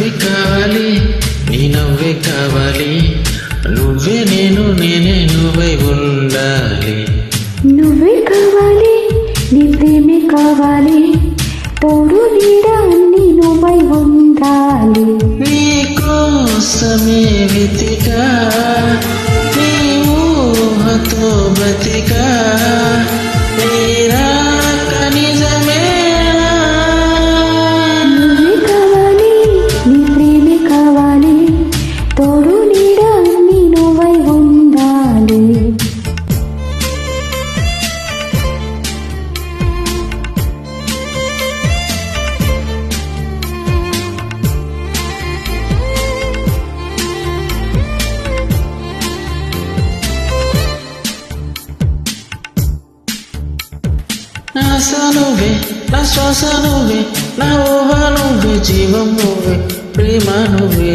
నువ్వే కావాలి, నీ నవ్వే కావాలి, నువ్వే నేను నేనే నువ్వై ఉండాలి. నువ్వే కావాలి, నీ ప్రేమే కావాలి, తోడు నీడ అన్ని నువ్వై ఉండాలి. నీ కోసమే వెతికా, నీ ఊహతో బ్రతికా, నీ రాక నిజమేనా? నువ్వే కావాలి, నీ ప్రేమే కావాలి, తోడు నీడ అన్ని నువ్వై ఉండాలి. నా ఆశ నువ్వే, నా శ్వాస నువ్వే, నా ఊహ నువ్వే, జీవం నువ్వే, ప్రేమ నువ్వే.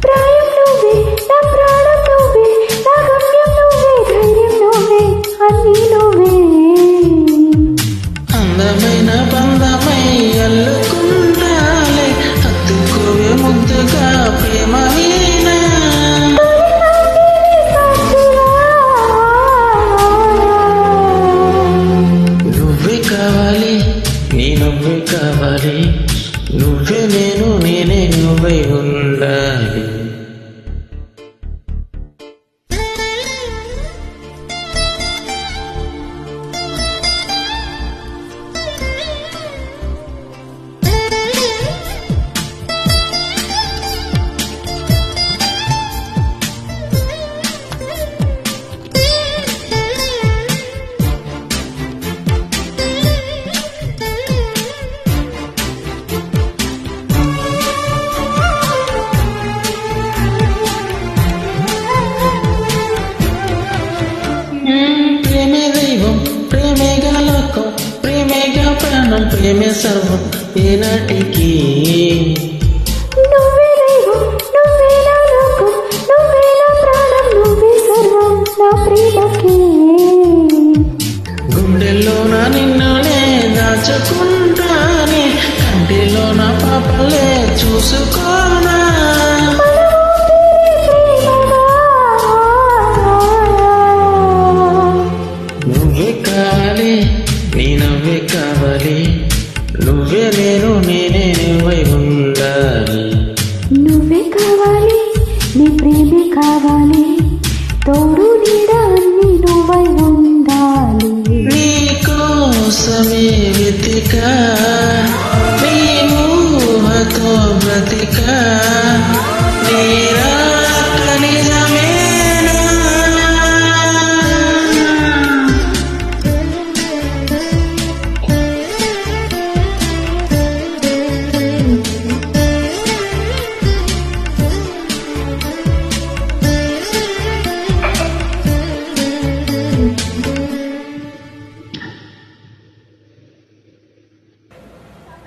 ప్రాయం నువ్వే, నా ప్రాణం నువ్వే, నా గమ్యం నువ్వే, ధైర్యం నువ్వే, అన్నీ నువ్వే. అందమైన బంధమై అల్లుకుంటాలే, హత్తుకోవే ముద్దుగా ప్రేమ వీణా. నువ్వే కావాలి, నీ నవ్వే కావాలి, నువ్వే నేను నేనే నువ్వై ఉండాలి. ప్రేమే దైవం, ప్రేమేగా లోకం, ప్రేమేగా ప్రాణం, ప్రేమే సర్వం ఏనాటికి. నువ్వే దైవం, నువ్వే నా లోకం, నువ్వే నా ప్రాణం, నువ్వే సర్వం నా ప్రేమకి. గుండెల్లోన నిన్నునే దాచుకుంటానే, కంటిలోన పాపలే చూసుకోనా. నువ్వే కావాలి, నీ నవ్వే కావాలి, నువ్వే నేను నేనే నువ్వై ఉండాలి. నువ్వే కావాలి, నీ ప్రేమే కావాలి, తోడు నీడ అన్ని నువ్వై ఉండాలి. నీ కోసమే